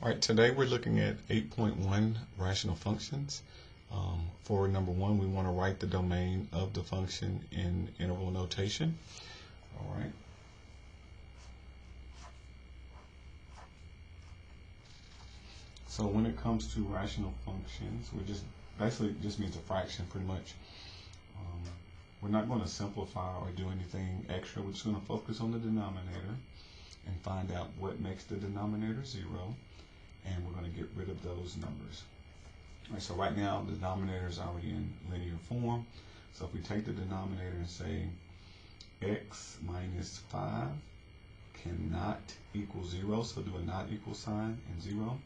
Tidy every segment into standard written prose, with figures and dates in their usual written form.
All right, today we're looking at 8.1 rational functions. For number one, we want to write the domain of the function in interval notation. All right. So when it comes to rational functions, we basically just means a fraction pretty much. We're not going to simplify or do anything extra. We're just going to focus on the denominator and find out what makes the denominator 0. And we're going to get rid of those numbers. All right, so right now the denominator is already in linear form. So if we take the denominator and say x minus 5 cannot equal 0, so do a not equal sign and 0.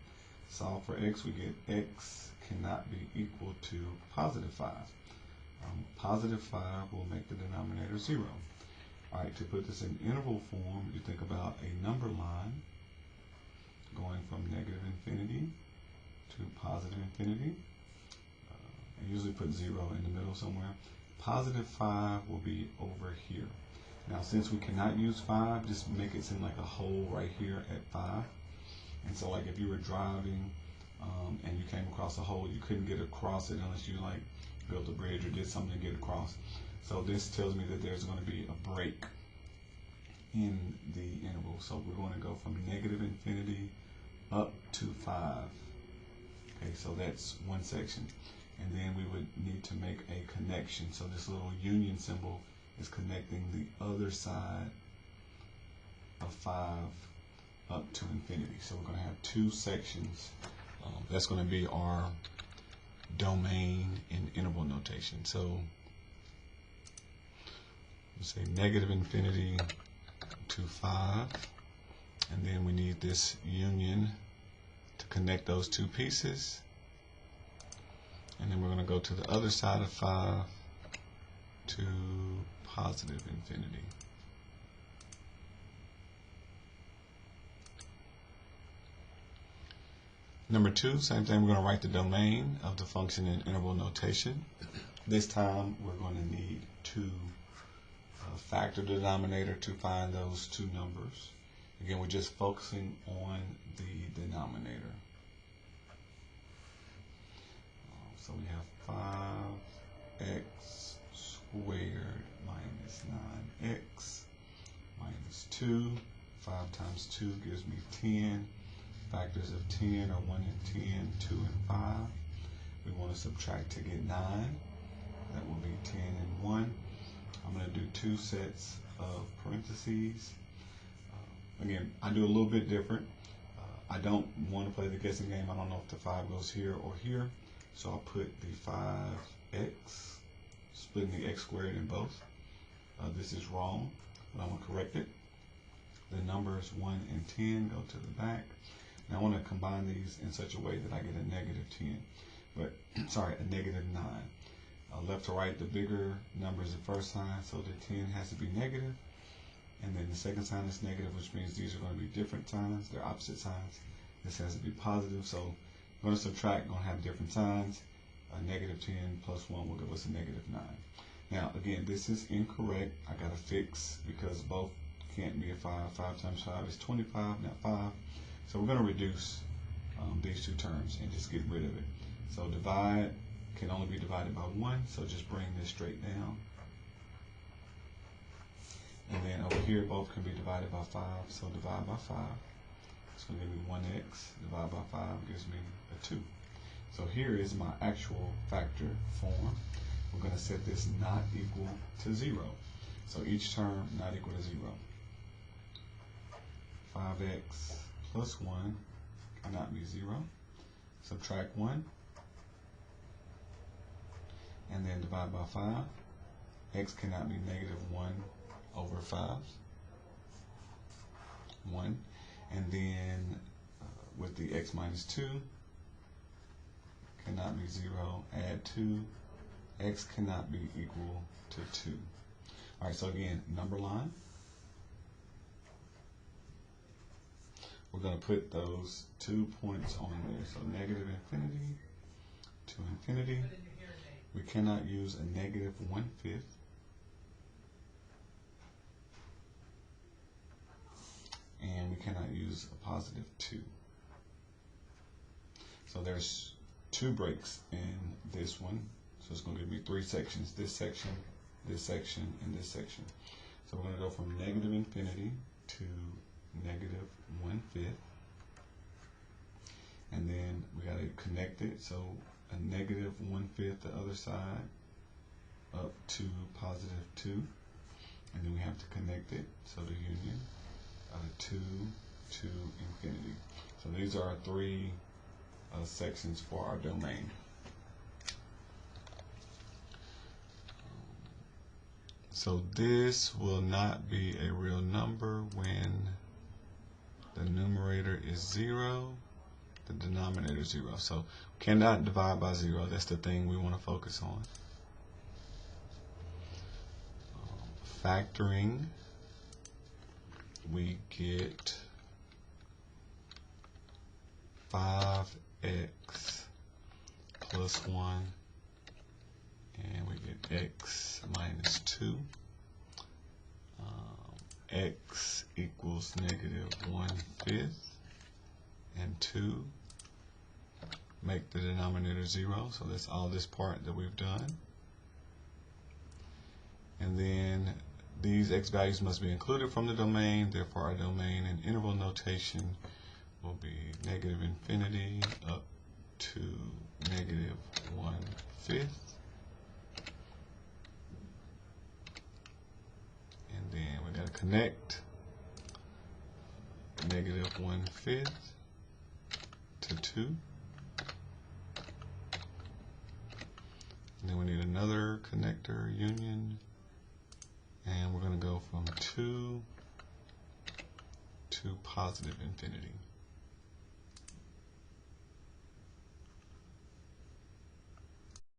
Solve for x, we get x cannot be equal to positive 5. Positive 5 will make the denominator 0. All right, to put this in interval form, you think about a number line going from negative infinity to positive infinity. I usually put 0 in the middle somewhere. Positive 5 will be over here. Now, since we cannot use 5, just make it seem like a hole right here at 5. And so, like if you were driving and you came across a hole, you couldn't get across it unless you like built a bridge or did something to get across. So this tells me that there's going to be a break in the interval. So we're going to go from negative infinity up to 5. Okay, so that's one section. And then we would need to make a connection. So this little union symbol is connecting the other side of 5 up to infinity. So we're going to have two sections. That's going to be our domain in interval notation. So let's say negative infinity to 5. And then we need this union to connect those two pieces. And then we're going to go to the other side of 5 to positive infinity. Number 2, same thing, we're going to write the domain of the function in interval notation. This time we're going to need to factor the denominator to find those two numbers. Again, we're just focusing on the denominator. So we have 5x squared minus 9x minus 2. 5 times 2 gives me 10. Factors of 10 are 1 and 10, 2 and 5. We want to subtract to get 9. That will be 10 and 1. I'm going to do 2 sets of parentheses. Again, I do a little bit different. I don't want to play the guessing game. I don't know if the 5 goes here or here. So I'll put the 5x, splitting the x squared in both. This is wrong, but I'm going to correct it. The numbers 1 and 10 go to the back. Now I want to combine these in such a way that I get a negative 10. But, sorry, a negative 9. Left to right, the bigger number is the first sign, so the 10 has to be negative. And then the second sign is negative, which means these are going to be different signs. They're opposite signs. This has to be positive, so we're going to subtract, going to have different signs. A negative 10 plus 1 will give us a negative 9. Now, again, this is incorrect. I got to fix because both can't be a 5. 5 times 5 is 25, not 5. So we're going to reduce these two terms and just get rid of it. So divide can only be divided by 1, so just bring this straight down. And then over here, both can be divided by 5, so divide by 5. It's going to give me 1x, divide by 5 gives me a 2. So here is my actual factor form. We're going to set this not equal to 0. So each term not equal to 0. 5x plus 1 cannot be 0. Subtract 1. And then divide by 5. X cannot be negative 1 over 5. 1. And then with the x minus 2, cannot be 0. Add 2. X cannot be equal to 2. All right, so again, number line. We're going to put those 2 points on there. So negative infinity to infinity. We cannot use a negative 1/5. And we cannot use a positive 2. So there's 2 breaks in this one. So it's going to give me 3 sections. This section, and this section. So we're going to go from negative infinity to negative 1/5. And then we got to connect it. So a negative 1/5 the other side up to positive 2. And then we have to connect it. So the union 2 to infinity. So these are our 3 sections for our domain. So this will not be a real number when the numerator is 0, the denominator is 0. So cannot divide by 0. That's the thing we want to focus on. Factoring, we get 5x plus 1, and we get x minus 2. X equals negative 1/5, and 2 make the denominator 0. So that's all this part that we've done. And then these x values must be included from the domain. Therefore, our domain in interval notation will be negative infinity up to negative 1/5. And then we got to connect negative 1/5 to 2. And then we need another connector union. And we're going to go from 2 to positive infinity.